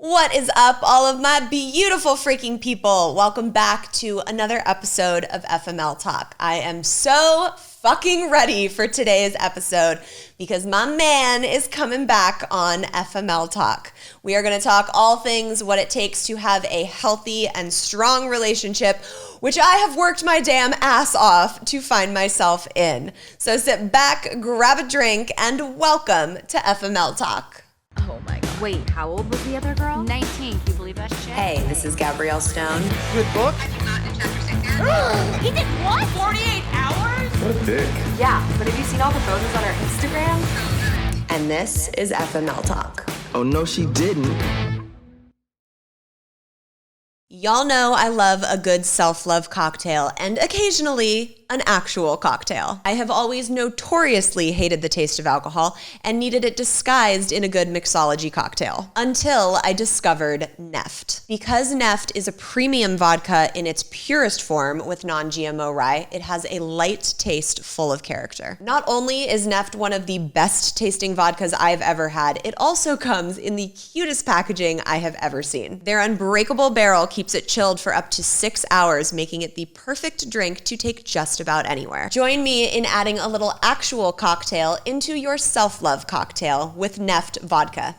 What is up, all of my beautiful freaking people? Welcome back to another episode of FML Talk. I am so fucking ready for today's episode because my man is coming back on FML Talk. We are going to talk all things what it takes to have a healthy and strong relationship, which I have worked my damn ass off to find myself in. So sit back, grab a drink, and welcome to FML Talk. Oh my God. Wait, how old was the other girl? 19. Can you believe that shit? Hey, this is Gabrielle Stone. Good book? He did what? 48 hours? What a dick. Yeah, but have you seen all the photos on her Instagram? And this is FML Talk. Oh, no, she didn't. Y'all know I love a good self-love cocktail and occasionally an actual cocktail. I have always notoriously hated the taste of alcohol and needed it disguised in a good mixology cocktail until I discovered Neft. Because Neft is a premium vodka in its purest form with non-GMO rye, it has a light taste full of character. Not only is Neft one of the best tasting vodkas I've ever had, it also comes in the cutest packaging I have ever seen. Their unbreakable barrel keeps it chilled for up to 6 hours, making it the perfect drink to take just about anywhere. Join me in adding a little actual cocktail into your self-love cocktail with Neft Vodka.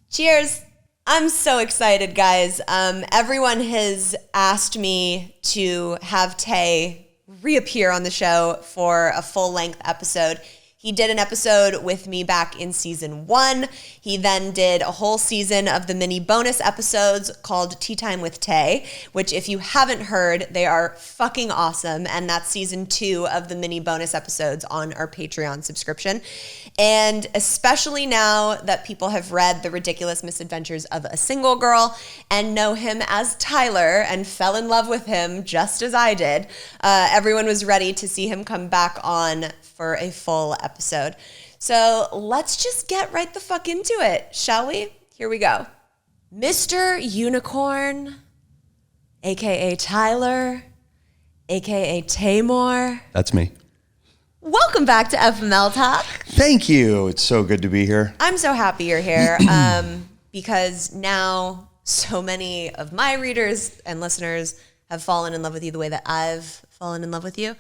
Cheers! I'm so excited, guys. Everyone has asked me to have Tay reappear on the show for a full-length episode. He did an episode with me back in season 1. He then did a whole season of the mini bonus episodes called Tea Time with Tay, which if you haven't heard, they are fucking awesome. And that's season 2 of the mini bonus episodes on our Patreon subscription. And especially now that people have read The Ridiculous Misadventures of a Single Girl and know him as Tyler and fell in love with him just as I did, everyone was ready to see him come back on for a full episode. So let's just get right the fuck into it, shall we? Here we go. Mr. Unicorn, aka Tyler, aka Taymour. That's me. Welcome back to FML Talk. Thank you. It's so good to be here. I'm so happy you're here because now so many of my readers and listeners have fallen in love with you the way that I've fallen in love with you.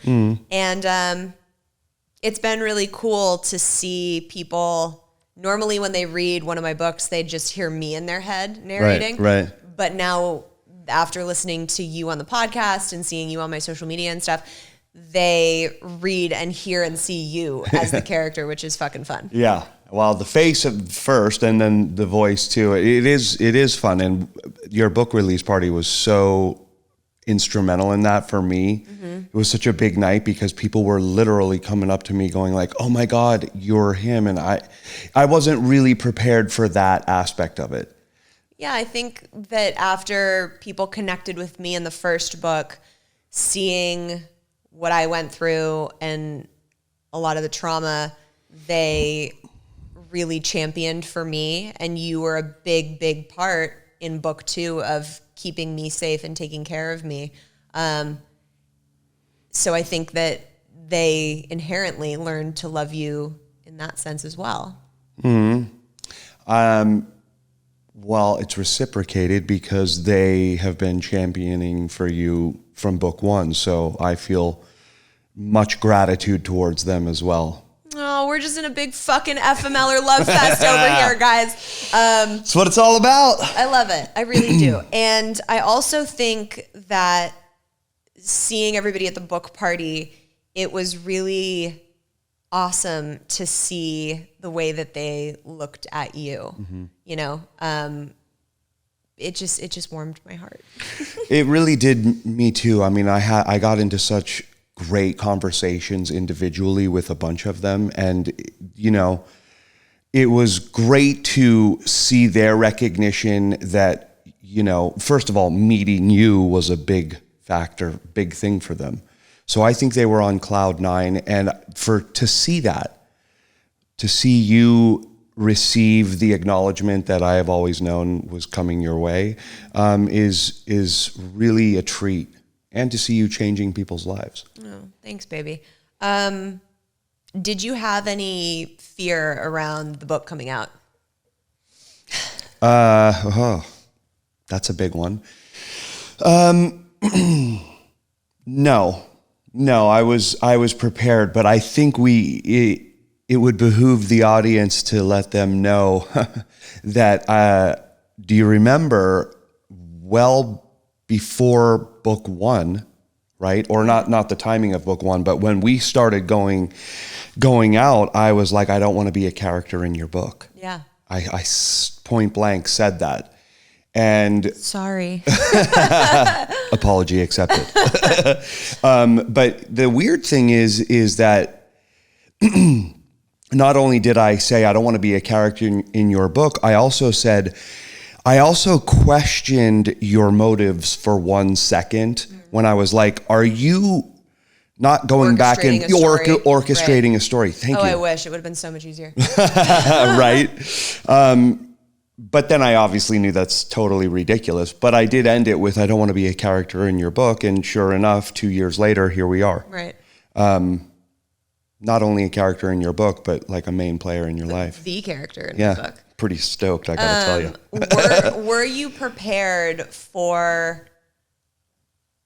And it's been really cool to see people, normally when they read one of my books, they just hear me in their head narrating. Right. But now after listening to you on the podcast and seeing you on my social media and stuff, they read and hear and see you as the character, which is fucking fun. Yeah. Well, the face at first and then the voice too. It is fun. And your book release party was so instrumental in that for me. It was such a big night because people were literally coming up to me going like, oh my God, you're him. And I wasn't really prepared for that aspect of it. Yeah, I think that after people connected with me in the first book, seeing what I went through and a lot of the trauma, they really championed for me. And you were a big, big part in book 2 of keeping me safe and taking care of me. So I think that they inherently learned to love you in that sense as well. Well, it's reciprocated because they have been championing for you from book 1. So I feel much gratitude towards them as well. Oh, we're just in a big fucking FMLer love fest over here, guys. That's what it's all about. I love it. I really do. And I also think that seeing everybody at the book party, it was really awesome to see the way that they looked at you. You know, it just warmed my heart. It really did me too. I mean, I got into such great conversations individually with a bunch of them. And, you know, it was great to see their recognition that, you know, first of all, meeting you was a big factor, big thing for them. So I think they were on cloud 9. And to see that, to see you receive the acknowledgement that I have always known was coming your way, is really a treat. And to see you changing people's lives. Oh, thanks, baby. Did you have any fear around the book coming out? That's a big one. No, I was prepared, but I think it would behoove the audience to let them know that, do you remember well before book 1, right? Or not the timing of book 1, but when we started going out, I was like, I don't want to be a character in your book. Yeah. I point blank said that. And sorry. Apology accepted. But the weird thing is that not only did I say I don't want to be a character in your book, I also questioned your motives for 1 second when I was like, are you not going back and orchestrating a story? Thank you. I wish it would have been so much easier. Right. But then I obviously knew that's totally ridiculous. But I did end it with, I don't want to be a character in your book. And sure enough, 2 years later, here we are. Right. Not only a character in your book, but like a main player in your life. The character in the book. Pretty stoked, I gotta tell you. Were you prepared for...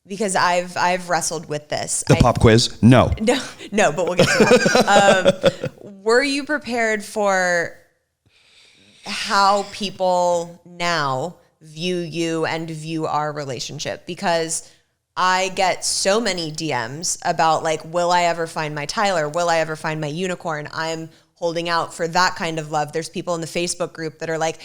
Because I've wrestled with this. The pop quiz? No, but we'll get to that. Were you prepared for how people now view you and view our relationship? Because I get so many DMs about like, will I ever find my Tyler? Will I ever find my unicorn? I'm holding out for that kind of love. There's people in the Facebook group that are like,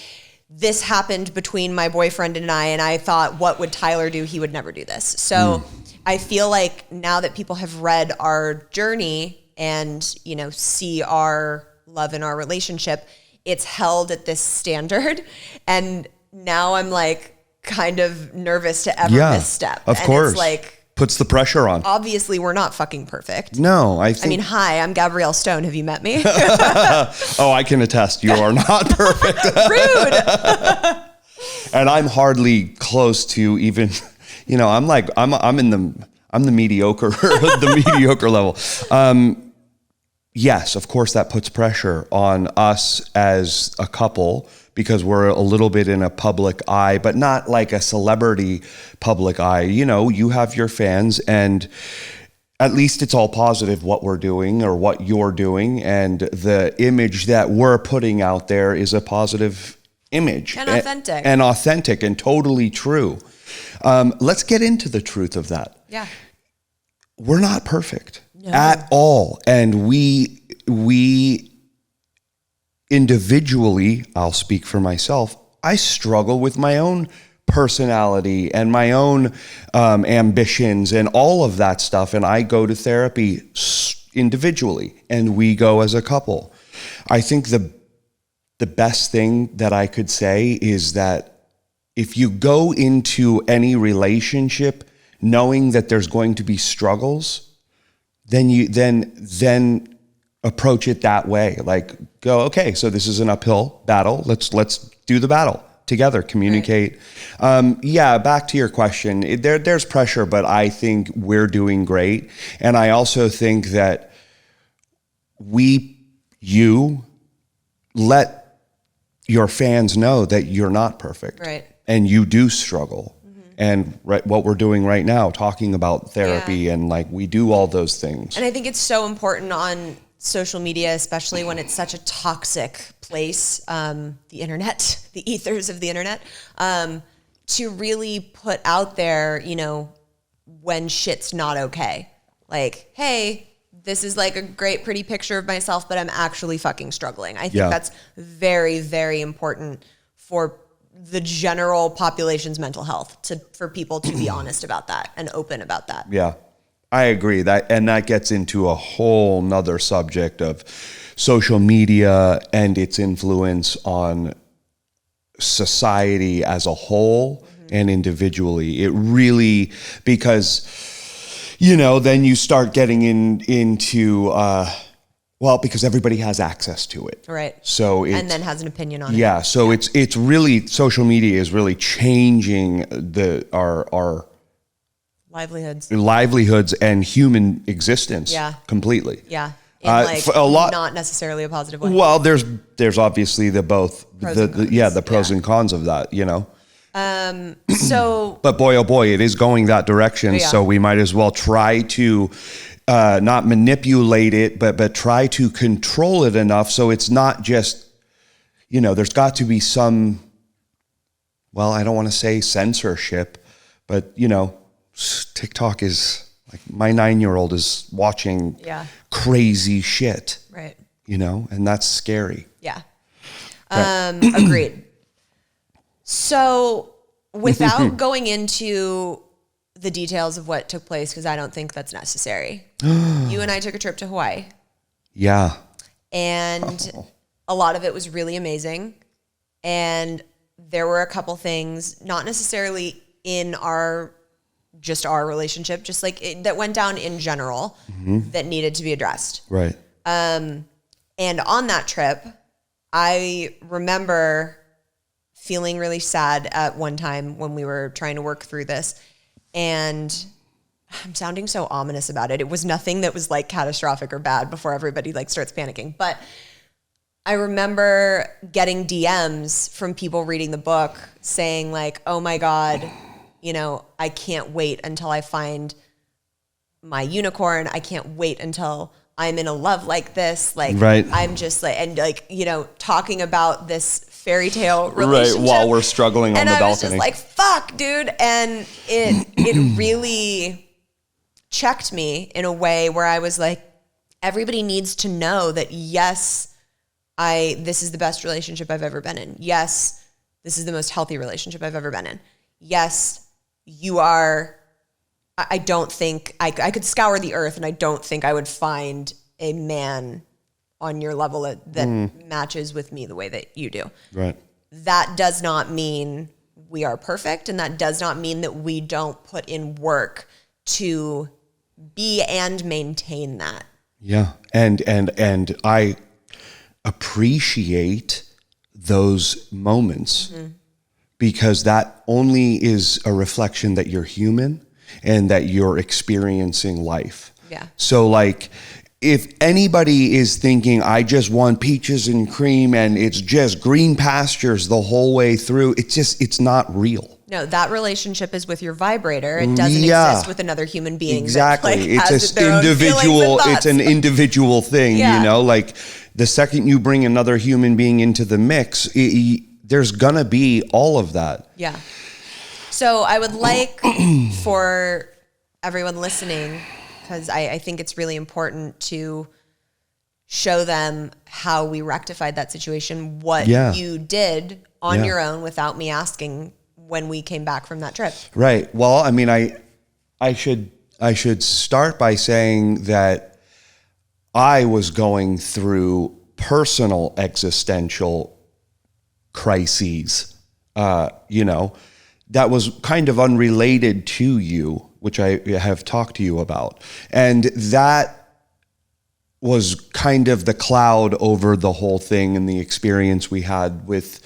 this happened between my boyfriend and I thought, what would Tyler do? He would never do this. So I feel like now that people have read our journey and, see our love in our relationship, it's held at this standard. And now I'm like kind of nervous to ever misstep. Of course. It's like, puts the pressure on. Obviously, we're not fucking perfect. No, I mean, hi, I'm Gabrielle Stone. Have you met me? Oh, I can attest. You are not perfect. Rude. And I'm hardly close to even, I'm the mediocre, the mediocre level. Yes, of course, that puts pressure on us as a couple because we're a little bit in a public eye, but not like a celebrity public eye. You have your fans, and at least it's all positive what we're doing or what you're doing. And the image that we're putting out there is a positive image. And authentic. And authentic and totally true. Let's get into the truth of that. Yeah. We're not perfect at all. And we individually, I'll speak for myself, I struggle with my own personality and my own ambitions and all of that stuff. And I go to therapy individually and we go as a couple. I think the best thing that I could say is that if you go into any relationship knowing that there's going to be struggles, then approach it that way. Like, go, okay, so this is an uphill battle. Let's do the battle together, communicate. Right. Back to your question. There's pressure, but I think we're doing great. And I also think that you let your fans know that you're not perfect. Right. And you do struggle. And what we're doing right now, talking about therapy and like we do all those things. And I think it's so important on social media, especially when it's such a toxic place, the internet, the ethers of the internet, to really put out there, when shit's not okay. Like, hey, this is like a great, pretty picture of myself, but I'm actually fucking struggling. I think that's very, very important for the general population's mental health, for people to be honest about that and open about that. Yeah, I agree. That gets into a whole nother subject of social media and its influence on society as a whole and individually. It really, because, then you start getting into, because everybody has access to it. Right. So and then has an opinion on it. Yeah. So it's really, social media is really changing our livelihoods and human existence. Yeah. Completely. Yeah. Not necessarily a positive way. Well, there's obviously the pros and cons of that, So, But boy, oh boy, it is going that direction. Yeah. So we might as well try to not manipulate it, but try to control it enough so it's not just, there's got to be some, well, I don't want to say censorship, but, TikTok is like my 9-year-old is watching crazy shit, right. And that's scary. Yeah. Agreed. So without going into the details of what took place, because I don't think that's necessary, you and I took a trip to Hawaii. Yeah. And a lot of it was really amazing. And there were a couple things, not necessarily in our relationship, just like that went down in general that needed to be addressed. Right. And on that trip, I remember feeling really sad at one time when we were trying to work through this. And I'm sounding so ominous about it. It was nothing that was like catastrophic or bad before everybody like starts panicking. But I remember getting DMs from people reading the book saying like, oh my God, I can't wait until I find my unicorn. I can't wait until I'm in a love like this. Like, right. I'm just like, and like, talking about this fairy tale relationship. Right, while we're struggling on the balcony. And I was just like, fuck, dude. And it really checked me in a way where I was like, everybody needs to know that, yes, this is the best relationship I've ever been in. Yes, this is the most healthy relationship I've ever been in. Yes, you are. I don't think I could scour the earth and I don't think I would find a man on your level that matches with me the way that you do. Right. That does not mean we are perfect, and that does not mean that we don't put in work to be and maintain that. Yeah. And I appreciate those moments because that only is a reflection that you're human and that you're experiencing life. Yeah. So like, if anybody is thinking, I just want peaches and cream and it's just green pastures the whole way through, it's not real. No, that relationship is with your vibrator. It doesn't exist with another human being. Exactly. That, like, it's an individual thing, like the second you bring another human being into the mix, there's gonna be all of that. Yeah. So I would like for everyone listening, because I think it's really important to show them how we rectified that situation, what you did on your own without me asking when we came back from that trip. Right. Well, I mean, I should start by saying that I was going through personal existential crises, that was kind of unrelated to you, which I have talked to you about. And that was kind of the cloud over the whole thing and the experience we had with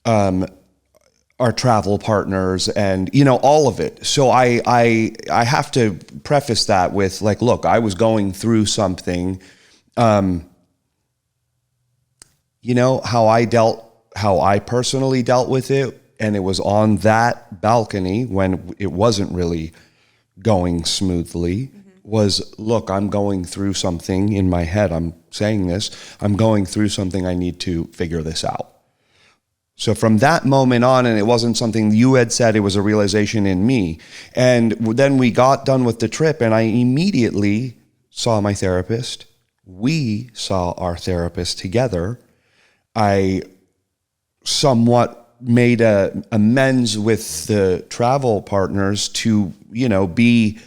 our travel partners and, all of it. So I have to preface that with like, look, I was going through something, how I personally dealt with it. And it was on that balcony when it wasn't really going smoothly, was, look, I'm going through something in my head. I'm saying this. I'm going through something. I need to figure this out. So from that moment on, and it wasn't something you had said, it was a realization in me. And then we got done with the trip and I immediately saw my therapist. We saw our therapist together. I somewhat made amends with the travel partners to, be,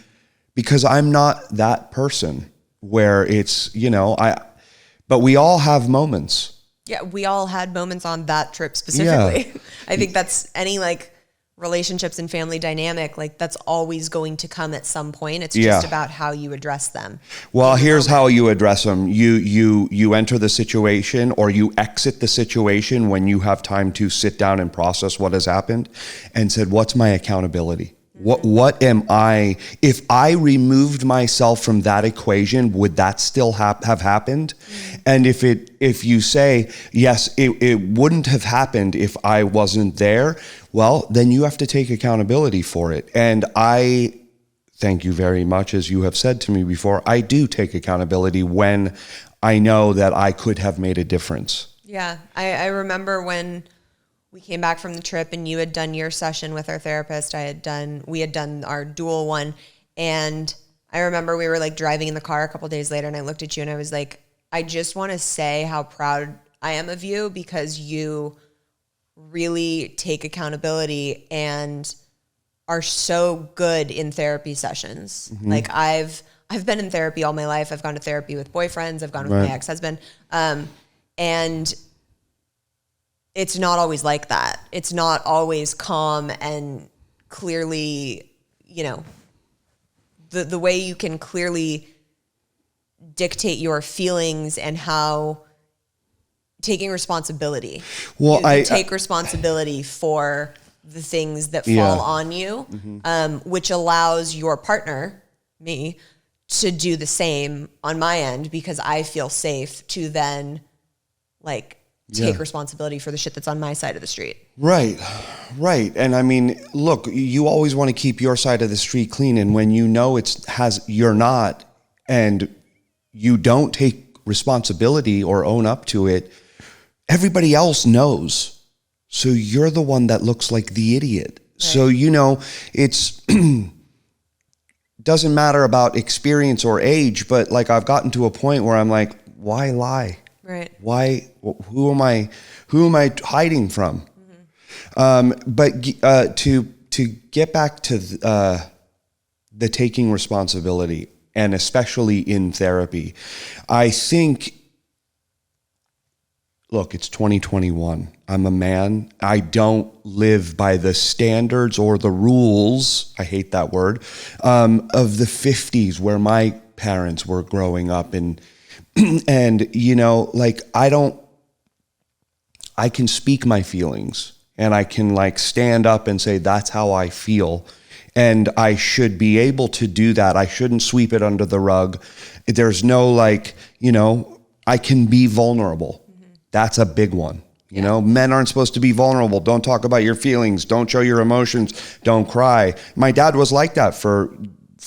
because I'm not that person where it's, but we all have moments. Yeah, we all had moments on that trip specifically. Yeah. I think that's any like relationships and family dynamic, like that's always going to come at some point. It's just about how you address them. Well, here's how you address them. You enter the situation or you exit the situation when you have time to sit down and process what has happened and said, what's my accountability? What am I, if I removed myself from that equation, would that still have happened? And if you say, yes, it wouldn't have happened if I wasn't there, well, then you have to take accountability for it. And I thank you very much, as you have said to me before, I do take accountability when I know that I could have made a difference. Yeah, I remember when we came back from the trip and you had done your session with our therapist. We had done our dual one. And I remember we were like driving in the car a couple days later and I looked at you and I was like, I just want to say how proud I am of you because you really take accountability and are so good in therapy sessions. Mm-hmm. Like I've been in therapy all my life. I've gone to therapy with boyfriends. I've gone with my ex-husband. And it's not always like that. It's not always calm and clearly, the way you can clearly dictate your feelings and how taking responsibility. Well, you take responsibility for the things that fall on you, which allows your partner, me, to do the same on my end because I feel safe to then take responsibility for the shit that's on my side of the street. Right. And I mean, look, you always want to keep your side of the street clean. And when you know you're not, and you don't take responsibility or own up to it, everybody else knows. So you're the one that looks like the idiot. Right. So, it's doesn't matter about experience or age, but like I've gotten to a point where I'm like, why lie? Right. Why? Who am I hiding from? But to get back to the taking responsibility, and especially in therapy, I think. Look, it's 2021. I'm a man. I don't live by the standards or the rules. I hate that word of the 50s where my parents were growing up and. And, I can speak my feelings and I can stand up and say, that's how I feel. And I should be able to do that. I shouldn't sweep it under the rug. There's no I can be vulnerable. Mm-hmm. That's a big one. Men aren't supposed to be vulnerable. Don't talk about your feelings. Don't show your emotions. Don't cry. My dad was like that for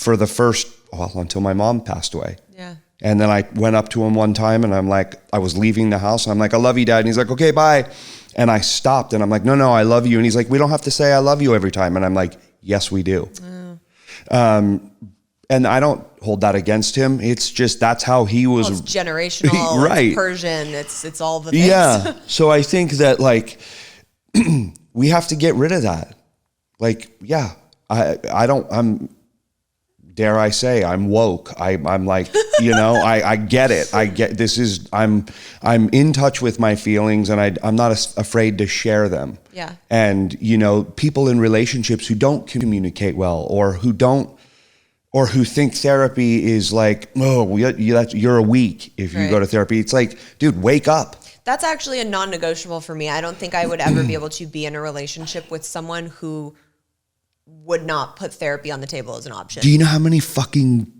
the first, until my mom passed away. Yeah. And then I went up to him one time and I'm like, I was leaving the house. And I'm like, I love you, Dad. And he's like, okay, bye. And I stopped and I'm like, no, I love you. And he's like, we don't have to say I love you every time. And I'm like, yes, we do. And I don't hold that against him. It's just, that's how he was. Well, it's generational, right. It's Persian. It's all the things. Yeah. So I think that we have to get rid of that. Dare I say, I'm woke. I'm like, I get it. I'm in touch with my feelings and I'm not afraid to share them. Yeah. And, people in relationships who don't communicate well or who think therapy is like, you're weak if you go to therapy. It's like, dude, wake up. That's actually a non-negotiable for me. I don't think I would ever be able to be in a relationship with someone who would not put therapy on the table as an option. Do you know how many fucking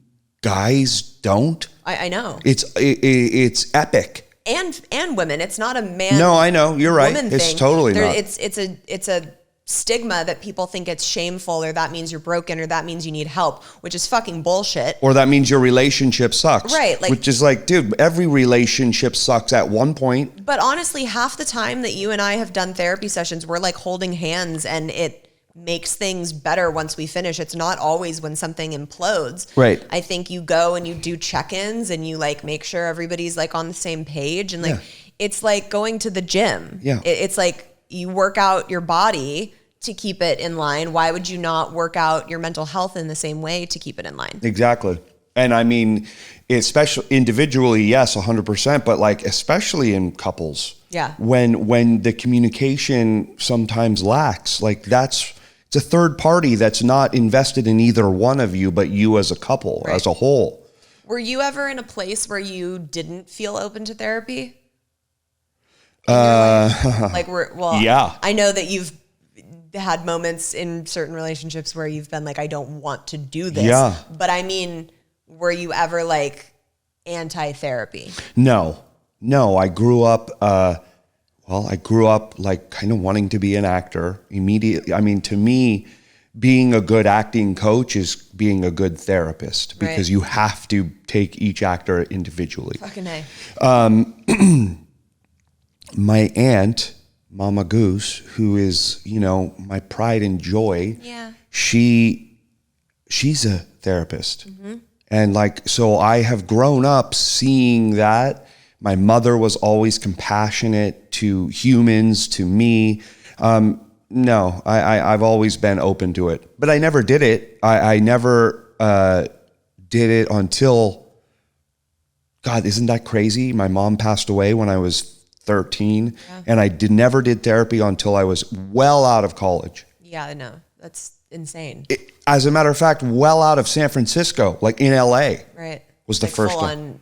guys don't? I know. It's epic. And women. It's not a man. No, I know. You're right. It's thing. totally not. It's a stigma that people think it's shameful or that means you're broken or that means you need help, which is fucking bullshit. Or that means your relationship sucks. Right. Which is like, dude, every relationship sucks at one point. But honestly, half the time that you and I have done therapy sessions, we're like holding hands and it makes things better once we finish. It's not always when something implodes. Right. I think you go and you do check-ins and you make sure everybody's on the same page. And it's like going to the gym. Yeah. It's like you work out your body to keep it in line. Why would you not work out your mental health in the same way to keep it in line? Exactly. And I mean, especially individually, yes, 100%, but especially in couples. Yeah. When the communication sometimes lacks, it's a third party that's not invested in either one of you, but you as a couple, as a whole. Were you ever in a place where you didn't feel open to therapy? Yeah. I know that you've had moments in certain relationships where you've been like, I don't want to do this. Yeah. But I mean, were you ever like anti-therapy? No, I grew up, like kind of wanting to be an actor immediately. I mean, to me, being a good acting coach is being a good therapist because you have to take each actor individually. Fucking A. My aunt, Mama Goose, who is, my pride and joy. Yeah. She's a therapist. And so I have grown up seeing that. My mother was always compassionate to humans, to me. No, I've always been open to it, but I never did it. I never did it until, God, isn't that crazy? My mom passed away when I was 13, and I never did therapy until I was well out of college. Yeah, I know. That's insane. As a matter of fact, well out of San Francisco, like in LA. Right. Was the first full one. on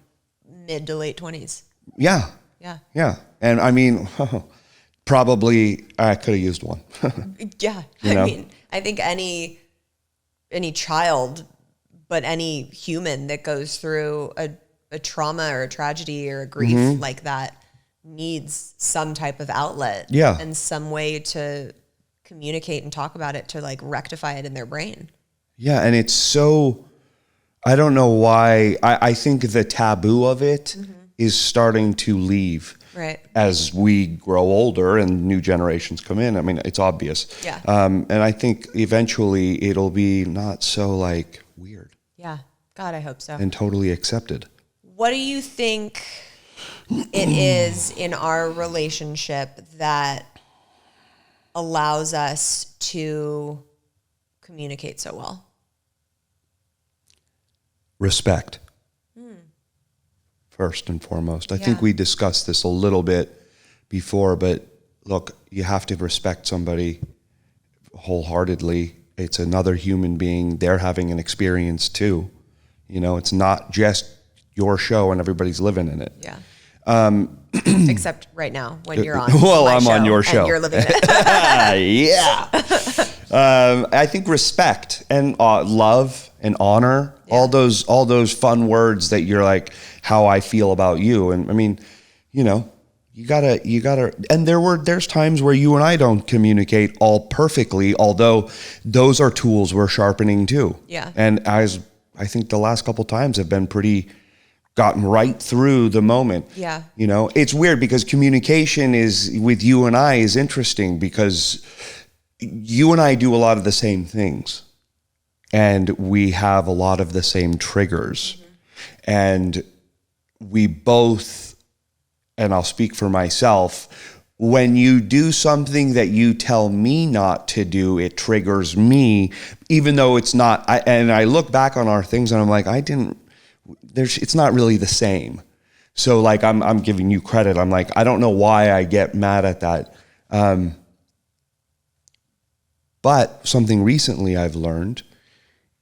mid to late 20s. Yeah. Yeah. Yeah. And I mean, probably I could have used one. Yeah. You know? I mean, I think any child, but any human that goes through a trauma or a tragedy or a grief like that needs some type of outlet. Yeah. And some way to communicate and talk about it to like rectify it in their brain. Yeah. And it's so, I don't know why. I think the taboo of it is starting to leave. Right. As we grow older and new generations come in. I mean, it's obvious. Yeah. And I think eventually it'll be not so like weird. Yeah. God, I hope so. And totally accepted. What do you think it is in our relationship that allows us to communicate so well? Respect. First and foremost. I think we discussed this a little bit before, but look, you have to respect somebody wholeheartedly. It's another human being. They're having an experience too. It's not just your show and everybody's living in it. Yeah. Except right now when you're on I'm show on your show. and you're living it. Yeah. I think respect and love and honor, all those fun words that you're like, how I feel about you. And I mean, you gotta, and there's times where you and I don't communicate all perfectly, although those are tools we're sharpening too. Yeah. And as I think the last couple times have been pretty gotten right through the moment. Yeah. It's weird because communication is with you and I is interesting because you and I do a lot of the same things and we have a lot of the same triggers and we both, and I'll speak for myself, when you do something that you tell me not to do, it triggers me, even though it's not, and I look back on our things and I'm like, it's not really the same. So like, I'm giving you credit. I'm like, I don't know why I get mad at that. But something recently I've learned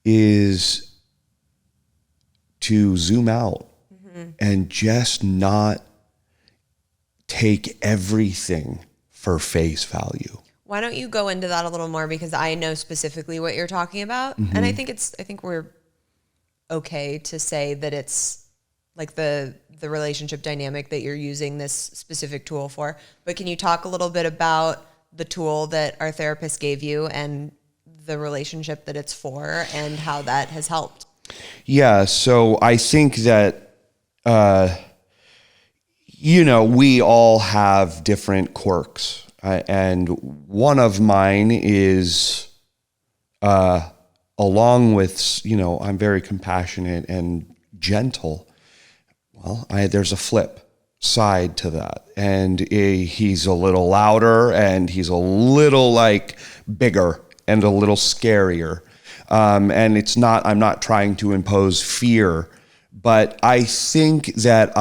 is to zoom out and just not take everything for face value. Why don't you go into that a little more? Because I know specifically what you're talking about. And I think we're okay to say that it's like the relationship dynamic that you're using this specific tool for. But can you talk a little bit about the tool that our therapist gave you and the relationship that it's for and how that has helped? Yeah, so I think that, we all have different quirks. And one of mine is, along with, I'm very compassionate and gentle. Well, there's a flip side to that. And he's a little louder and he's a little like bigger and a little scarier. And I'm not trying to impose fear, but I think that,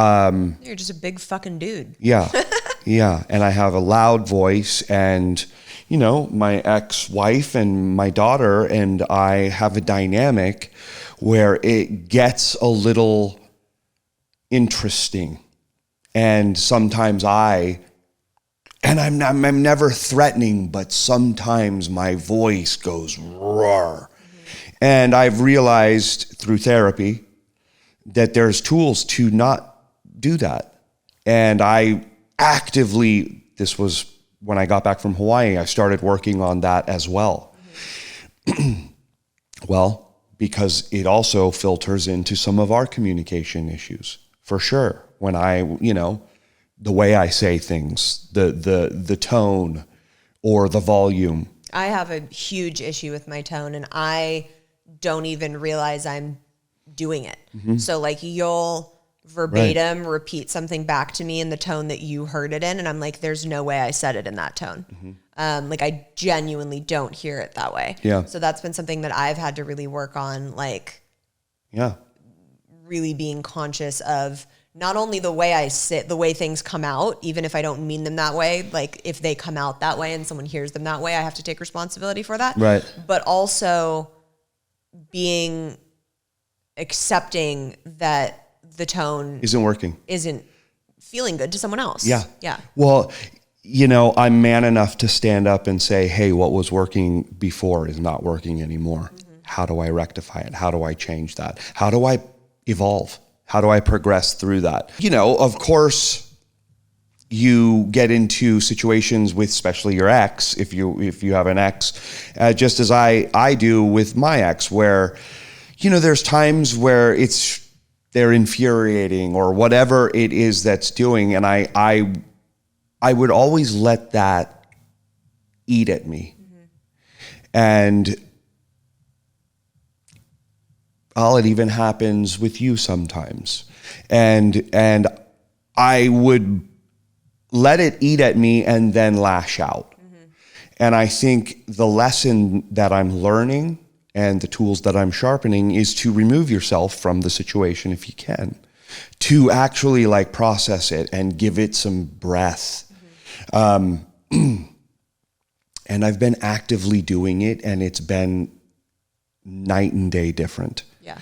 You're just a big fucking dude. yeah. Yeah. And I have a loud voice and, my ex-wife and my daughter and I have a dynamic where it gets a little interesting. And sometimes I And I'm never threatening, but sometimes my voice goes roar. And I've realized through therapy that there's tools to not do that. And I actively, this was when I got back from Hawaii, I started working on that as well. Well, because it also filters into some of our communication issues, for sure. When I, the way I say things, the tone or the volume. I have a huge issue with my tone, and I don't even realize I'm doing it. So like you'll verbatim repeat something back to me in the tone that you heard it in, and I'm like, there's no way I said it in that tone. Like I genuinely don't hear it that way. Yeah. So that's been something that I've had to really work on, like really being conscious of not only the way I sit, the way things come out, even if I don't mean them that way, like if they come out that way and someone hears them that way, I have to take responsibility for that. Right. But also being accepting that the tone isn't feeling good to someone else. Yeah. Yeah. Well, I'm man enough to stand up and say, hey, what was working before is not working anymore. How do I rectify it? How do I change that? How do I evolve? How do I progress through that? Of course, you get into situations with, especially your ex, if you have an ex, just as I do with my ex, where, there's times where they're infuriating or whatever it is that's doing, and I would always let that eat at me, and it even happens with you sometimes. And I would let it eat at me and then lash out. And I think the lesson that I'm learning and the tools that I'm sharpening is to remove yourself from the situation if you can, to actually like process it and give it some breath. And I've been actively doing it, and it's been night and day different. Yeah.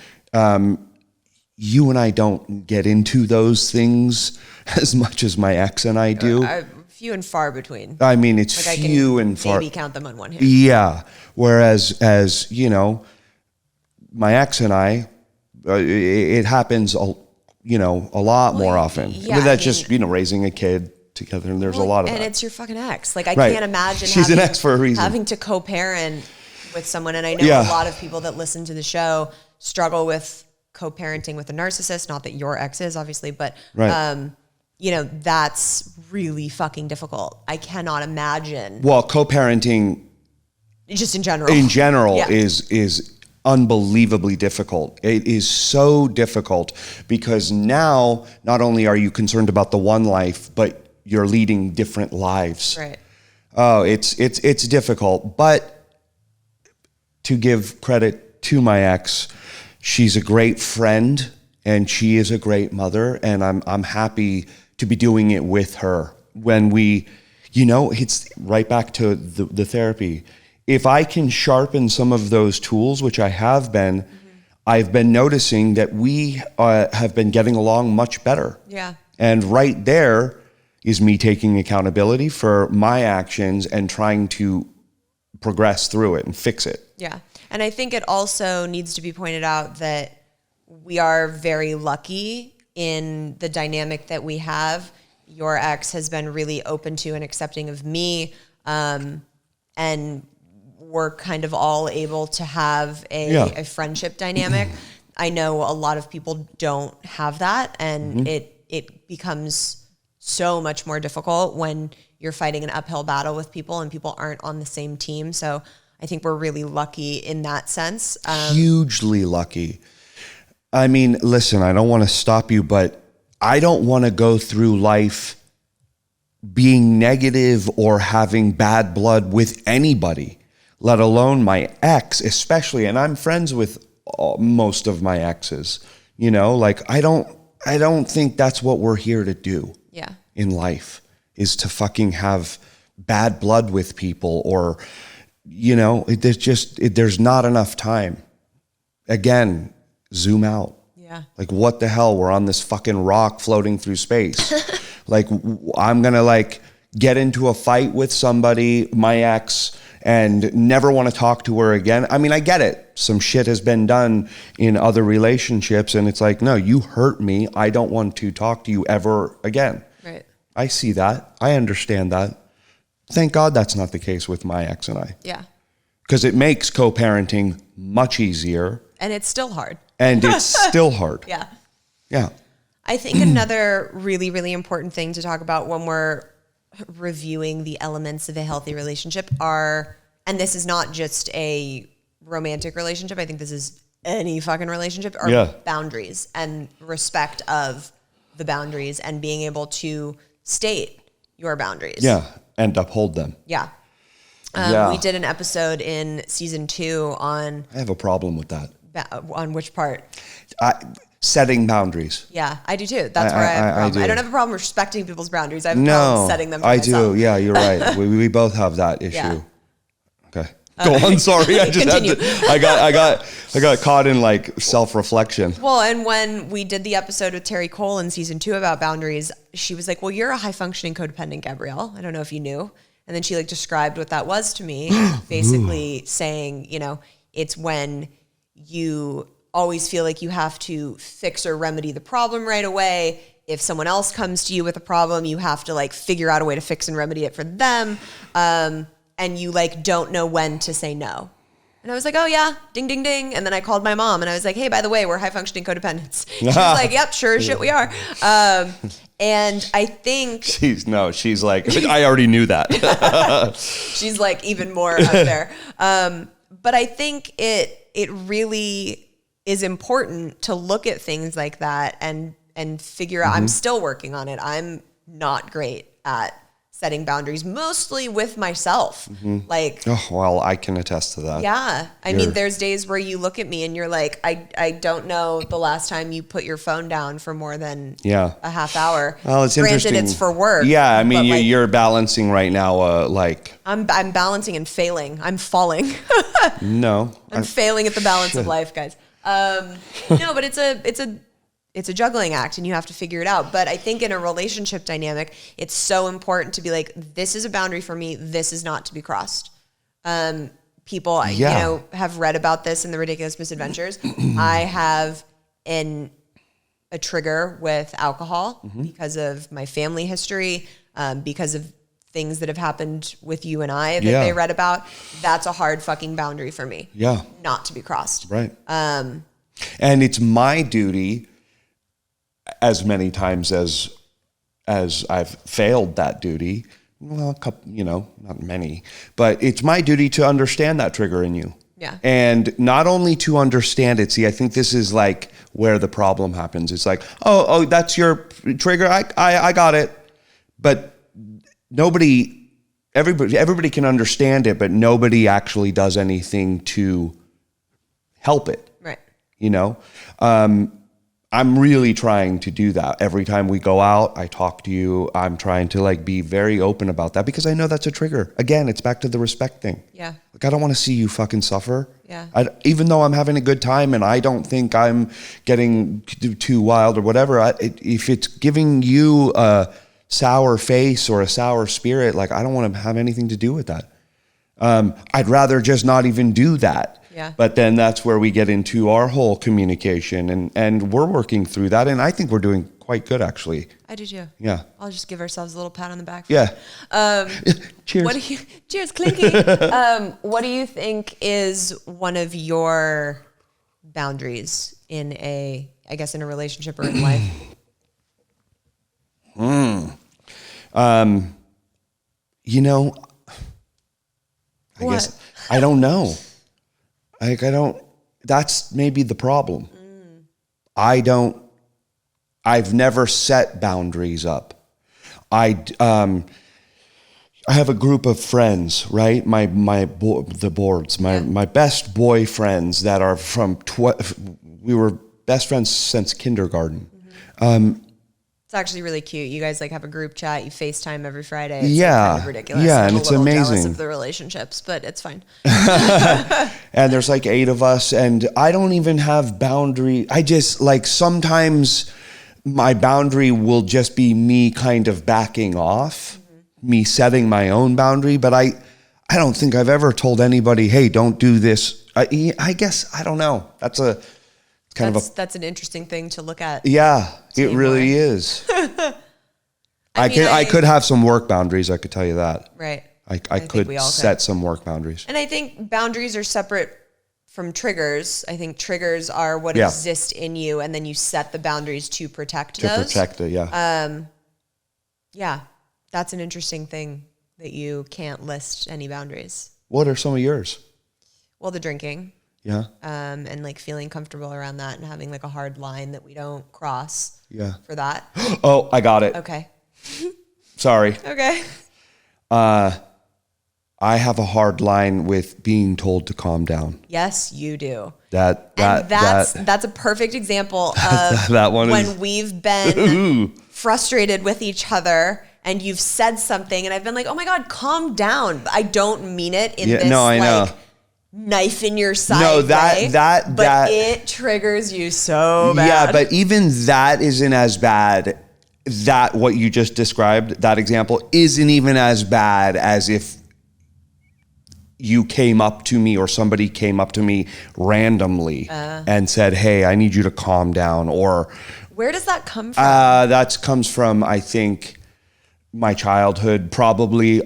You and I don't get into those things as much as my ex and I do. Few and far between. I mean, it's like few and far. Maybe count them on one hand. Yeah. Whereas, my ex and I, it happens, a lot more often. Yeah, But that's just, raising a kid together, and there's a lot of that. And it's your fucking ex. Like I Right. can't imagine She's an ex for a reason. having to co-parent with someone. And I know a lot of people that listen to the show struggle with co-parenting with a narcissist. Not that your ex is, obviously, but Right. that's really fucking difficult. I cannot imagine. Well, co-parenting Just in general. Yeah. is unbelievably difficult. It is so difficult because now not only are you concerned about the one life, but you're leading different lives. Right. Oh, it's difficult. But to give credit to my ex, she's a great friend and she is a great mother, and I'm happy to be doing it with her. When we, it's right back to the therapy. If I can sharpen some of those tools, which I have been, I've been noticing that we have been getting along much better. Yeah. And right there is me taking accountability for my actions and trying to progress through it and fix it. Yeah. And I think it also needs to be pointed out that we are very lucky in the dynamic that we have. Your ex has been really open to and accepting of me. And we're kind of all able to have a friendship dynamic. I know a lot of people don't have that, and it becomes so much more difficult when you're fighting an uphill battle with people and people aren't on the same team. So I think we're really lucky in that sense. Hugely lucky. I mean, listen, I don't want to stop you, but I don't want to go through life being negative or having bad blood with anybody, let alone my ex, especially. And I'm friends with most of my exes, I don't think that's what we're here to do. Yeah. In life, is to fucking have bad blood with people, or, there's not enough time. Again, zoom out. Yeah. Like, what the hell? We're on this fucking rock floating through space. Like, I'm going to get into a fight with somebody, my ex, and never want to talk to her again. I mean, I get it. Some shit has been done in other relationships, and it's like, no, you hurt me. I don't want to talk to you ever again. Right. I see that. I understand that. Thank God that's not the case with my ex and I. Yeah. Because it makes co-parenting much easier. And it's still hard. And it's still hard. Yeah. Yeah. I think another really, really important thing to talk about when we're reviewing the elements of a healthy relationship are, and this is not just a romantic relationship, I think this is any fucking relationship, are boundaries and respect of the boundaries and being able to state your boundaries. Yeah. And uphold them. Yeah. We did an episode in season 2 on... I have a problem with that. On which part? Setting boundaries. Yeah, I do too. That's where I have a problem. I don't have a problem respecting people's boundaries. I have a problem setting them for myself. I do. Yeah, you're right. we both have that issue. Yeah. Okay. Go on. Sorry, I just Continue. had to. I got caught in like self-reflection. Well, and when we did the episode with Terry Cole in season 2 about boundaries, she was like, "Well, you're a high-functioning codependent, Gabrielle. I don't know if you knew." And then she like described what that was to me, basically saying, you know, it's when you always feel like you have to fix or remedy the problem right away. If someone else comes to you with a problem, you have to like figure out a way to fix and remedy it for them. And you like don't know when to say no. And I was like, oh yeah, ding, ding, ding. And then I called my mom and I was like, hey, by the way, we're high functioning codependents. She was like, yep, sure as shit we are. And I think she's like, I already knew that. She's like even more up there. But I think it really is important to look at things like that and figure out, I'm still working on it. I'm not great at setting boundaries, mostly with myself. Like, oh, well, I can attest to that. Yeah. I mean, there's days where you look at me and you're like, I don't know the last time you put your phone down for more than a half hour. Well, it's interesting. Granted, it's for work. Yeah. I mean, you're balancing right now, like. I'm balancing and failing. I'm falling. No. I'm failing at the balance of life, guys. No, but it's a juggling act and you have to figure it out. But I think in a relationship dynamic, it's so important to be like, this is a boundary for me. This is not to be crossed. People, have read about this in the Ridiculous Misadventures. I have a trigger with alcohol because of my family history, because of things that have happened with you and I that they read about. That's a hard fucking boundary for me. Yeah. Not to be crossed. Right. And it's my duty, as many times as I've failed that duty, well, a couple, not many, but it's my duty to understand that trigger in you. Yeah. And not only to understand it. See, I think this is like where the problem happens. It's like, oh, that's your trigger. I got it. But everybody can understand it, but nobody actually does anything to help it. Right. I'm really trying to do that. Every time we go out, I talk to you. I'm trying to like be very open about that because I know that's a trigger. Again, it's back to the respect thing. Yeah. Like, I don't want to see you fucking suffer. Yeah. Even though I'm having a good time and I don't think I'm getting too wild or whatever, if it's giving you a sour face or a sour spirit, like, I don't want to have anything to do with that. I'd rather just not even do that. Yeah. But then that's where we get into our whole communication and we're working through that. And I think we're doing quite good, actually. I do too. Yeah. I'll just give ourselves a little pat on the back. Yeah. Cheers. Cheers, clinky. What do you think is one of your boundaries in a relationship or in life? I guess I don't know. That's maybe the problem. I've never set boundaries up. I have a group of friends, right? My best boyfriends that are from, we were best friends since kindergarten. It's actually really cute. You guys like have a group chat. You FaceTime every Friday. It's kind of ridiculous. Yeah, I'm and it's a little amazing. jealous of the relationships, but it's fine. And there's like 8 of us, and I don't even have boundary. I just like sometimes my boundary will just be me kind of backing off me setting my own boundary, but I don't think I've ever told anybody, hey, don't do this. I guess, I don't know. That's an interesting thing to look at. Yeah, it Taymour. really is. I could have some work boundaries. I could tell you that. Right. I could set some work boundaries. And I think boundaries are separate from triggers. I think triggers are what exist in you, and then you set the boundaries to protect those. To protect it, yeah. Yeah, that's an interesting thing that you can't list any boundaries. What are some of yours? Well, the drinking. Yeah. And like feeling comfortable around that and having like a hard line that we don't cross. Yeah. For that. Oh, I got it. Okay. Sorry. Okay. I have a hard line with being told to calm down. Yes, you do. That's a perfect example of that one when we've been frustrated with each other and you've said something and I've been like, oh my God, calm down. I don't mean it in this knife in your side way, but it triggers you so bad. Yeah, but even that isn't as bad. That what you just described, that example, isn't even as bad as if you came up to me or somebody came up to me randomly and said, hey, I need you to calm down. Or where does that come from? That comes from, I think, my childhood, probably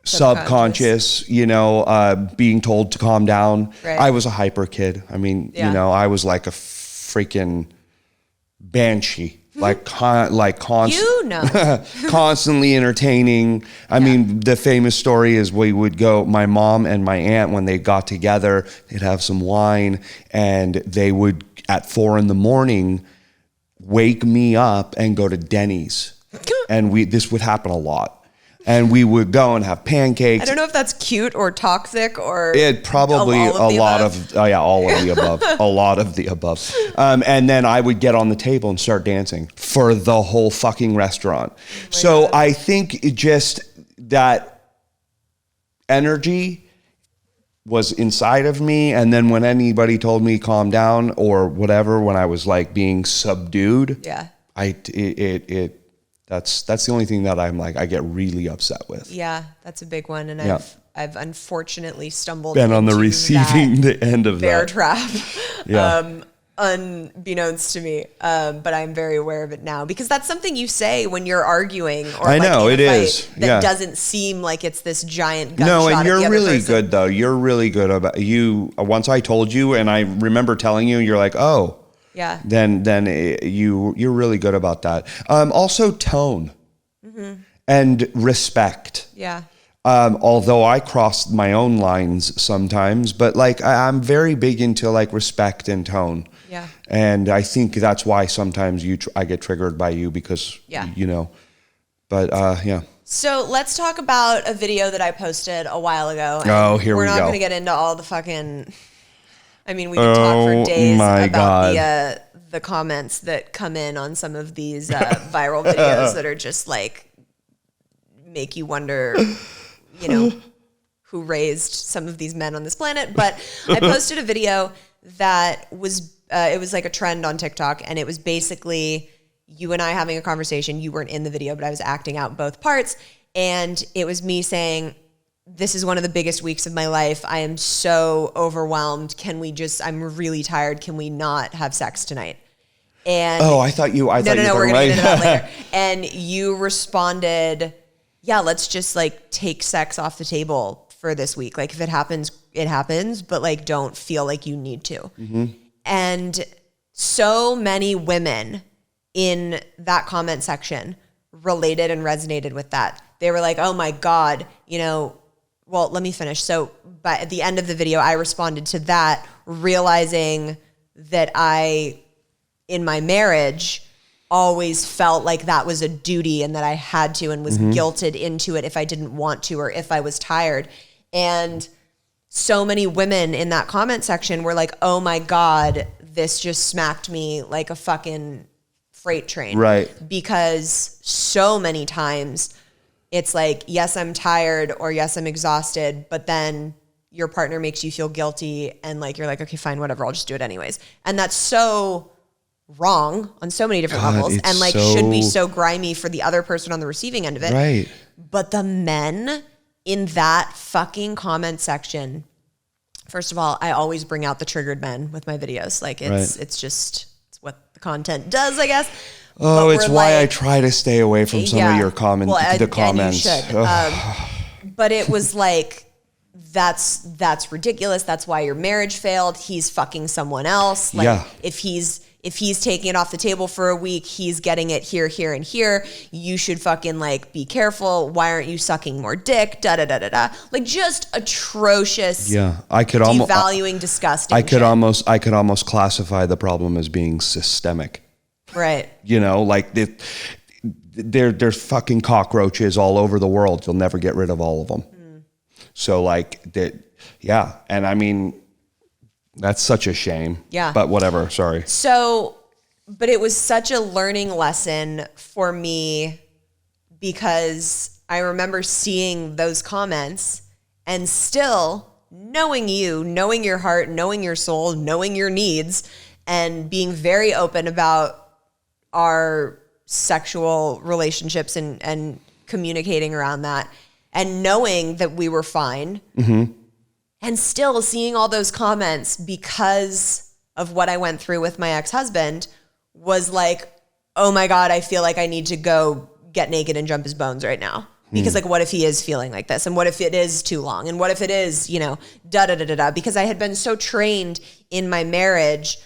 subconscious, being told to calm down. Right. I was a hyper kid. I mean, I was like a freaking banshee. Constantly entertaining. I mean, the famous story is we would go, my mom and my aunt, when they got together, they'd have some wine and they would, at 4 a.m, wake me up and go to Denny's. And this would happen a lot. And we would go and have pancakes. I don't know if that's cute or toxic or it probably a lot of all of the above, a lot of the above. And then I would get on the table and start dancing for the whole fucking restaurant. So I think just that energy was inside of me. And then when anybody told me calm down or whatever, when I was like being subdued, that's the only thing that I'm like, I get really upset with. Yeah, that's a big one. And I've unfortunately stumbled been on the receiving the end of bear that trap, unbeknownst to me. But I'm very aware of it now because that's something you say when you're arguing or I know in a it fight is. that doesn't seem like it's this giant gunshot. No, and at the you're other really person. good though. You're really good about you. Once I told you, and I remember telling you, you're like, oh. Yeah. Then you're really good about that. Also tone and respect. Yeah. Although I cross my own lines sometimes, but like I'm very big into like respect and tone. Yeah. And I think that's why sometimes I get triggered by you because But yeah. So let's talk about a video that I posted a while ago. Oh, here we go. We're not going to get into all the fucking. I mean, we could talk for days about the comments that come in on some of these viral videos that are just like make you wonder, who raised some of these men on this planet. But I posted a video that was it was like a trend on TikTok, and it was basically you and I having a conversation. You weren't in the video, but I was acting out both parts, and it was me saying, this is one of the biggest weeks of my life. I am so overwhelmed. I'm really tired. Can we not have sex tonight? And I thought you we're going to get into that later. later. And you responded, yeah, let's just like take sex off the table for this week. Like if it happens, it happens, but like, don't feel like you need to. Mm-hmm. And so many women in that comment section related and resonated with that. They were like, oh my God, well, let me finish. So, but at the end of the video, I responded to that, realizing that in my marriage, always felt like that was a duty and that I had to and was guilted into it if I didn't want to or if I was tired. And so many women in that comment section were like, oh my God, this just smacked me like a fucking freight train. Right. Because so many times it's like, yes, I'm tired or yes, I'm exhausted, but then your partner makes you feel guilty and like, you're like, okay, fine, whatever, I'll just do it anyways. And that's so wrong on so many different levels and like should be so grimy for the other person on the receiving end of it. Right. But the men in that fucking comment section, first of all, I always bring out the triggered men with my videos. Like it's what the content does, I guess. Oh, it's why I try to stay away from some of your comments. The comments. And you should. But it was like, that's ridiculous. That's why your marriage failed. He's fucking someone else. Like if he's taking it off the table for a week, he's getting it here, here, and here. You should fucking like be careful. Why aren't you sucking more dick? Da da da da da. Like just atrocious. Yeah, I could devaluing, disgusting. I could almost classify the problem as being systemic. Right. You know, like there's fucking cockroaches all over the world. You'll never get rid of all of them. So like that, yeah. And I mean, that's such a shame. Yeah. But whatever, sorry. So, but it was such a learning lesson for me because I remember seeing those comments and still knowing you, knowing your heart, knowing your soul, knowing your needs, and being very open about our sexual relationships and communicating around that. And knowing that we were fine and still seeing all those comments because of what I went through with my ex-husband was like, oh my God, I feel like I need to go get naked and jump his bones right now. Because like, what if he is feeling like this? And what if it is too long? And what if it is, you know, da da da da da? Because I had been so trained in my marriage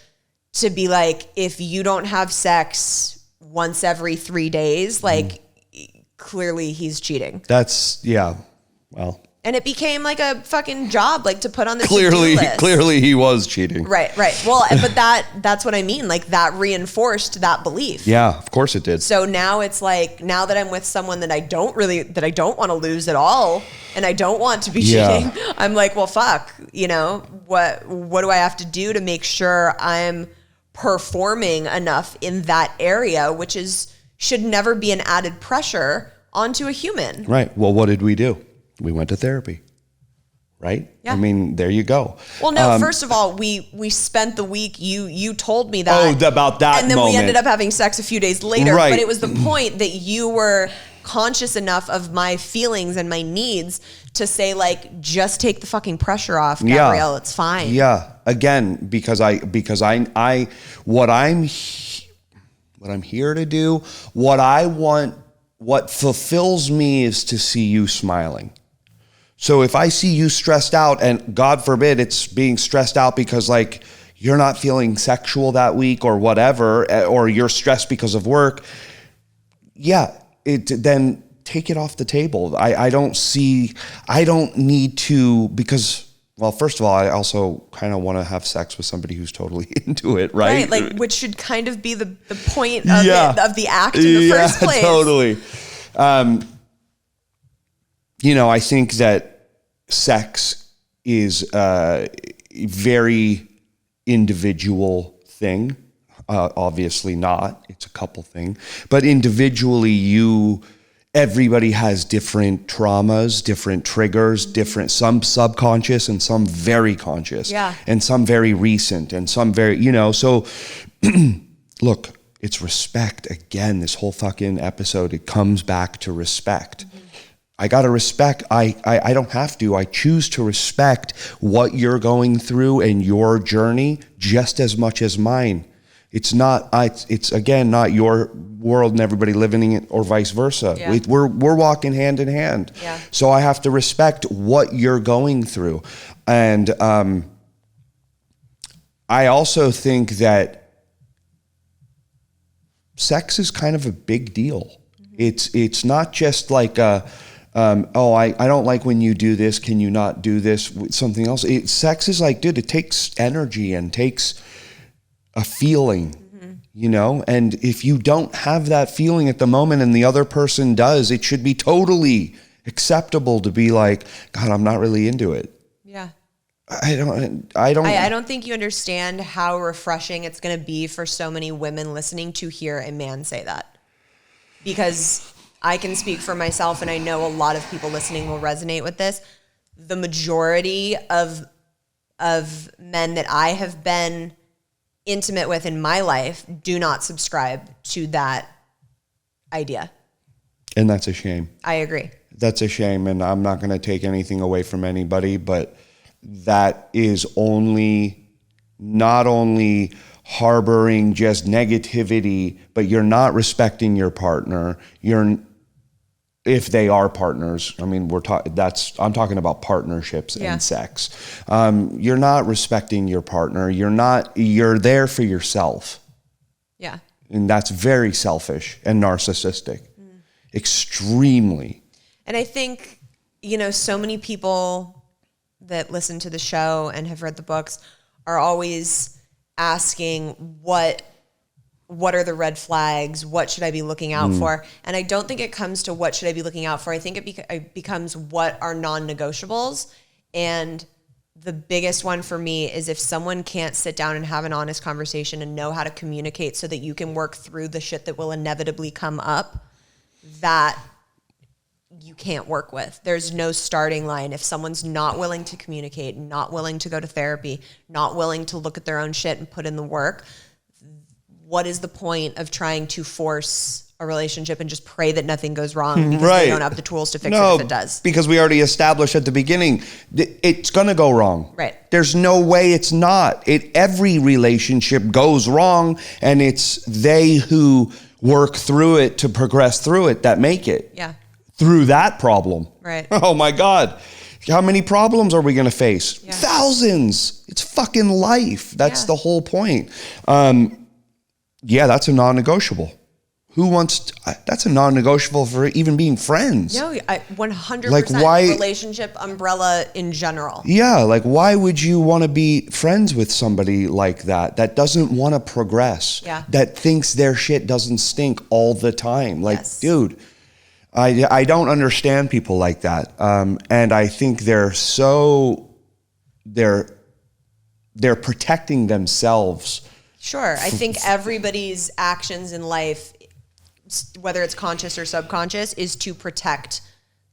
to be like, if you don't have sex once every 3 days, like, clearly he's cheating. Well. And it became like a fucking job, like to put on the clearly to-do list. Clearly he was cheating. Right. Well, but that's what I mean. Like that reinforced that belief. Yeah, of course it did. So now it's like, now that I'm with someone that I don't want to lose at all, and I don't want to be cheating, I'm like, well, fuck, you know, what do I have to do to make sure I'm performing enough in that area, which should never be an added pressure onto a human. Right. Well, what did we do? We went to therapy. Right? Yeah. I mean, there you go. Well, no, first of all, we spent the week, you told me that. Oh, about that and then moment. We ended up having sex a few days later. Right. But it was the point that you were conscious enough of my feelings and my needs to say, like, just take the fucking pressure off, Gabrielle. It's fine. Yeah. Again, because what I'm here to do, what I want, what fulfills me is to see you smiling. So if I see you stressed out, and God forbid it's being stressed out because like you're not feeling sexual that week or whatever, or you're stressed because of work, then take it off the table. I don't need to, because, well, first of all, I also kind of want to have sex with somebody who's totally into it, right? Right, like, which should kind of be the point of the act in the first place. Totally. You know, I think that sex is a very individual thing. Obviously not. It's a couple thing. But individually, everybody has different traumas, different triggers, some subconscious and some very conscious. Yeah. And some very recent and some very, so look, it's respect. Again, this whole fucking episode, it comes back to respect. Mm-hmm. I got to respect. I don't have to. I choose to respect what you're going through and your journey just as much as mine. It's again, not your world and everybody living in it or vice versa. Yeah. We're walking hand in hand. Yeah. So I have to respect what you're going through. And I also think that sex is kind of a big deal. Mm-hmm. It's not just like I don't like when you do this. Can you not do this with something else? Sex is like, dude, it takes energy and takes a feeling, and if you don't have that feeling at the moment and the other person does, it should be totally acceptable to be like, God, I'm not really into it. Yeah. I don't think you understand how refreshing it's going to be for so many women listening to hear a man say that, because I can speak for myself, and I know a lot of people listening will resonate with this. The majority of men that I have been intimate with in my life do not subscribe to that idea. And that's a shame. I agree. That's a shame. And I'm not going to take anything away from anybody, but that is not only harboring just negativity, but you're not respecting your partner. If they are partners, I mean, I'm talking about partnerships and sex. You're not respecting your partner. You're there for yourself. Yeah. And that's very selfish and narcissistic. Extremely. And I think, so many people that listen to the show and have read the books are always asking what are the red flags? What should I be looking out for? And I don't think it comes to what should I be looking out for. I think it becomes what are non-negotiables. And the biggest one for me is if someone can't sit down and have an honest conversation and know how to communicate so that you can work through the shit that will inevitably come up, that you can't work with. There's no starting line. If someone's not willing to communicate, not willing to go to therapy, not willing to look at their own shit and put in the work, what is the point of trying to force a relationship and just pray that nothing goes wrong because they don't have the tools to fix it if it does? Because we already established at the beginning, it's going to go wrong. Right. There's no way it's not. Every relationship goes wrong, and it's they who work through it to progress through it that make it. Yeah. Through that problem. Right. Oh my God. How many problems are we going to face? Yeah. Thousands. It's fucking life. That's the whole point. That's a non-negotiable. That's a non-negotiable for even being friends. No, 100% Like why, relationship umbrella in general. Yeah, like why would you want to be friends with somebody like that doesn't want to progress, that thinks their shit doesn't stink all the time? Like, dude, I don't understand people like that. And I think they're protecting themselves. Sure. I think everybody's actions in life, whether it's conscious or subconscious, is to protect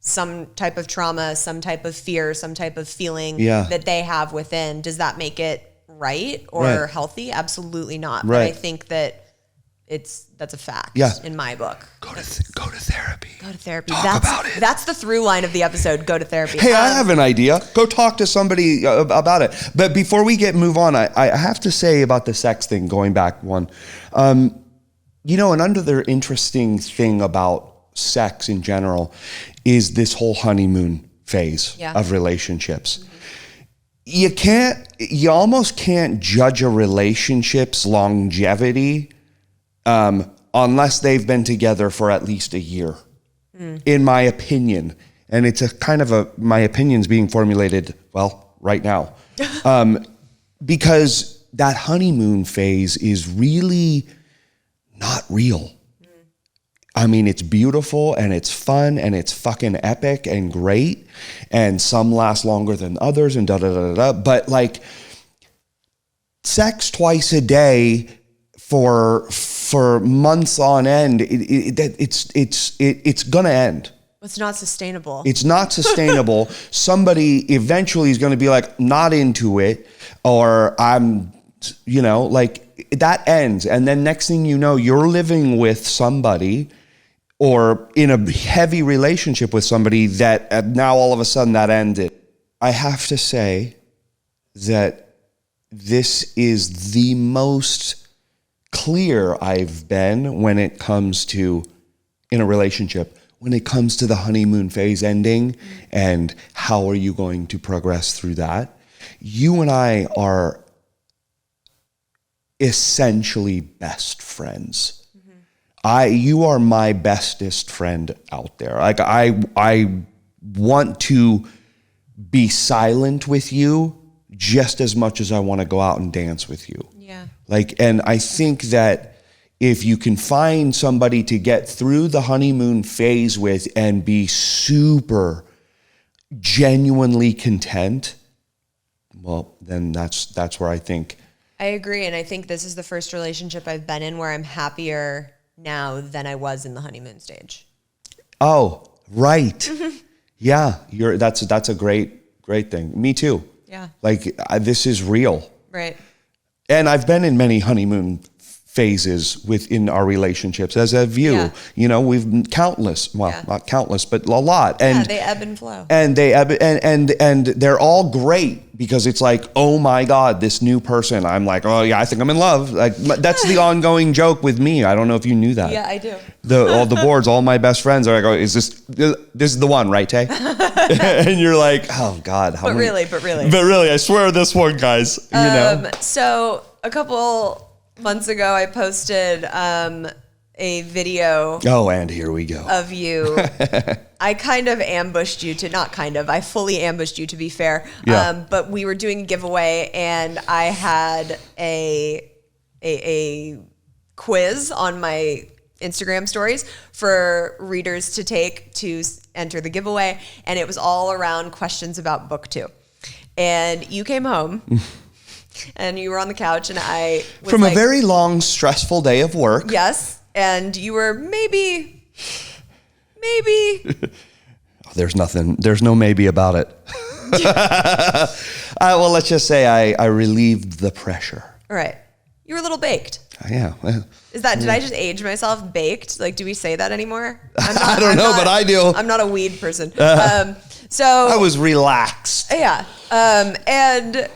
some type of trauma, some type of fear, some type of feeling that they have within. Does that make it right or healthy? Absolutely not. But I think that that's a fact in my book. Go to therapy. Go to therapy. Talk about it. That's the through line of the episode. Go to therapy. Hey, I have an idea. Go talk to somebody about it. But before we move on, I have to say about the sex thing, going back one. Another interesting thing about sex in general is this whole honeymoon phase of relationships. You almost can't judge a relationship's longevity unless they've been together for at least a year, in my opinion. And it's my opinion's being formulated, right now. Because that honeymoon phase is really not real. I mean, it's beautiful and it's fun and it's fucking epic and great. And some last longer than others and But like sex twice a day for months on end, it's gonna end. It's not sustainable. It's not sustainable. Somebody eventually is going to be like, not into it, or I'm, that ends. And then next thing you know, you're living with somebody or in a heavy relationship with somebody that now all of a sudden that ended. I have to say that this is the most clear I've been when it comes to, in a relationship, when it comes to the honeymoon phase ending and how are you going to progress through that. You and I are essentially best friends. You are my bestest friend out there. Like I want to be silent with you just as much as I want to go out and dance with you. Yeah. And I think that if you can find somebody to get through the honeymoon phase with and be super genuinely content, well, then that's where I think. I agree. And I think this is the first relationship I've been in where I'm happier now than I was in the honeymoon stage. Oh, right. Yeah. That's a great thing. Me too. Yeah. This is real. Right. And I've been in many honeymoon phases within our relationships, as have you. Yeah. You know, we've countless, well, Yeah. not countless, but a lot. And they ebb and flow. And they ebb, and they're all great because it's like, oh my God, this new person. I'm like, oh yeah, I think I'm in love. Like that's the ongoing joke with me. I don't know if you knew that. Yeah, I do. All the boards, all my best friends are like, oh, is this is the one, right, Tay? And you're like, oh God. But really. But really, I swear this one, guys, you know. So a couple months ago, I posted a video. Oh, and here we go. Of you. I kind of ambushed you I fully ambushed you, to be fair. Yeah. But we were doing a giveaway, and I had a quiz on my Instagram stories for readers to take to enter the giveaway, and it was all around questions about book 2. And you came home. And you were on the couch, and I was from like, a very long, stressful day of work. Yes, and you were maybe. There's no maybe about it. Well, let's just say I relieved the pressure. All right, you were a little baked. Yeah. Did I just age myself? Baked? Like, do we say that anymore? I don't know, but I do. I'm not a weed person. So I was relaxed. Yeah, and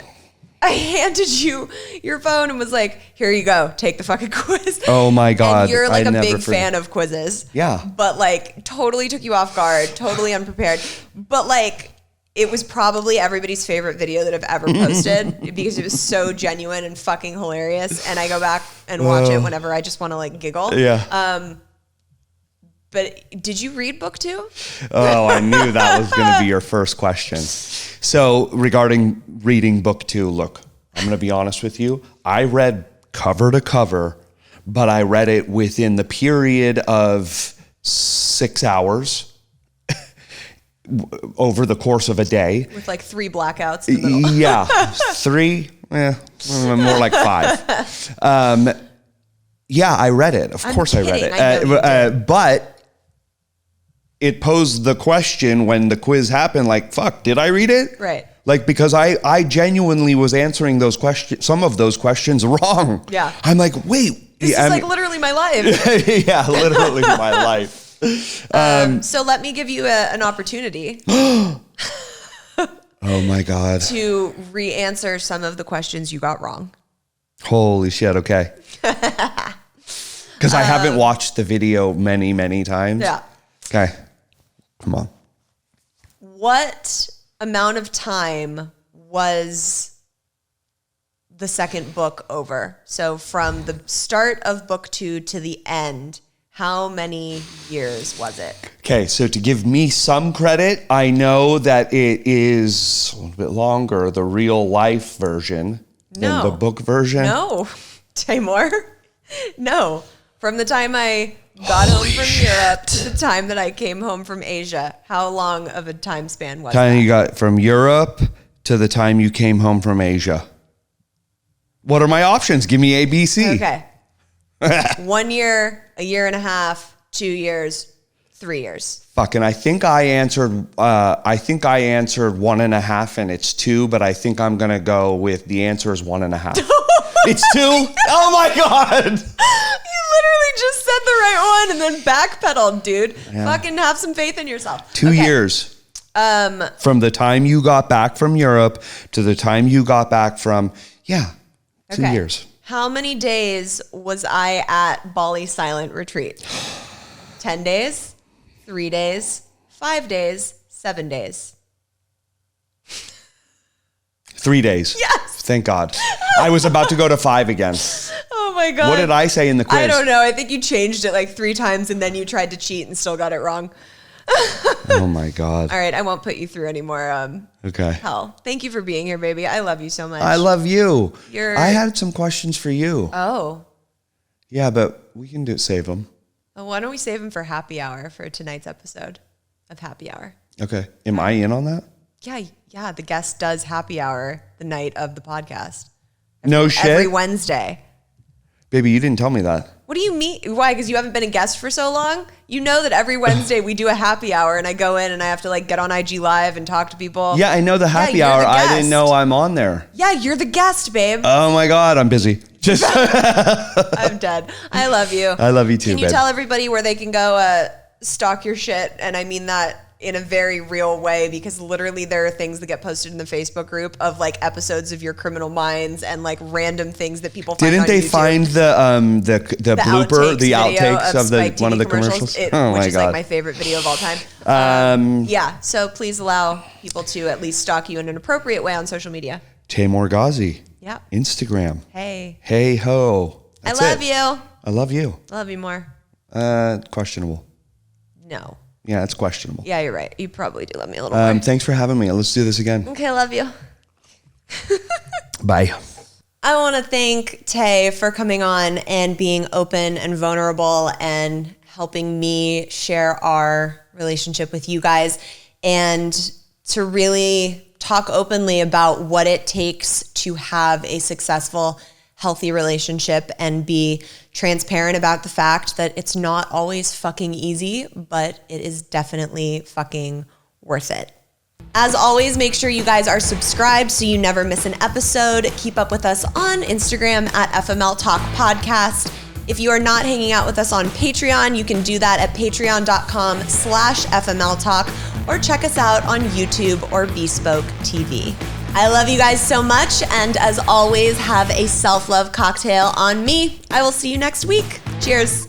I handed you your phone and was like, here you go, take the fucking quiz. Oh my God. And you're like I'd a never big fan of quizzes. Yeah. But like totally took you off guard, totally unprepared. But like it was probably everybody's favorite video that I've ever posted because it was so genuine and fucking hilarious. And I go back and watch it whenever I just want to like giggle. Yeah. But did you read book 2? Oh, I knew that was going to be your first question. So regarding reading book 2, look, I'm going to be honest with you. I read cover to cover, but I read it within the period of 6 hours over the course of a day. With like 3 blackouts in the middle. Yeah, 3, more like 5. Yeah, I read it. Of course kidding. I read it. I know you did. But it posed the question when the quiz happened, like, fuck, did I read it? Right. Like, because I genuinely was answering those questions, some of those questions wrong. Yeah. I'm like, wait. This is like literally my life. Yeah, literally my life. So let me give you an opportunity. Oh my God. To re-answer some of the questions you got wrong. Holy shit, okay. Because I haven't watched the video many, many times. Yeah. Okay. Come on. What amount of time was the second book over? So from the start of book 2 to the end, how many years was it? Okay, so to give me some credit, I know that it is a little bit longer, the real life version than the book version. No, Taymour. No. From the time I got home from Europe to the time that I came home from Asia, how long of a time span was Time that? you got from Europe to the time you came home from Asia. What are my options? Give me A, B, C. Okay. 1 year, a year and a half, 2 years, 3 years. Fucking, I think I answered 1.5 and it's 2, but I think I'm gonna go with the answer is 1.5. It's 2? Oh my God. You literally just said the right one and then backpedaled, dude. Yeah. Fucking have some faith in yourself. 2 years. From the time you got back from Europe to the time you got back from, 2 years. How many days was I at Bali Silent Retreat? 10 days, 3 days, 5 days, 7 days. 3 days. Yes. Thank God. I was about to go to 5 again. Oh my God. What did I say in the quiz? I don't know. I think you changed it like 3 times and then you tried to cheat and still got it wrong. Oh my God. All right. I won't put you through any more Okay. hell. Thank you for being here, baby. I love you so much. I love you. You're- I had some questions for you. Oh. Yeah, but we can save them. Well, why don't we save them for happy hour for tonight's episode of Happy Hour? Okay. Am I in on that? Yeah. The guest does happy hour the night of the podcast. No shit. Every Wednesday. Baby, you didn't tell me that. What do you mean? Why? Because you haven't been a guest for so long? You know that every Wednesday we do a happy hour and I go in and I have to like get on IG Live and talk to people. Yeah, I know the happy you're hour. the I guest. didn't know I'm on there. Yeah, you're the guest, babe. Oh my God, I'm busy. Just I'm dead. I love you. I love you too, Can you babe. tell everybody where they can go stalk your shit? And I mean that in a very real way, because literally there are things that get posted in the Facebook group of like episodes of Your Criminal Minds and like random things that people find Didn't on they YouTube. find the blooper, the video outtakes of the Spike one of the TV commercials? which Oh my is God. like my favorite video of all time. Yeah, so please allow people to at least stalk you in an appropriate way on social media. Taymour Ghazi. Yeah. Instagram. Hey. Hey ho. That's I love it. you. I love you. I love you more. Questionable. No. Yeah, it's questionable. Yeah, you're right. You probably do love me a little more. Thanks for having me. Let's do this again. Okay, I love you. Bye. I want to thank Tay for coming on and being open and vulnerable and helping me share our relationship with you guys and to really talk openly about what it takes to have a successful, healthy relationship and be transparent about the fact that it's not always fucking easy, but it is definitely fucking worth it. As always, make sure you guys are subscribed so you never miss an episode. Keep up with us on Instagram at FML Talk Podcast. If you are not hanging out with us on Patreon, you can do that at patreon.com/FML Talk or check us out on YouTube or Bespoke TV. I love you guys so much, and as always, have a self-love cocktail on me. I will see you next week. Cheers.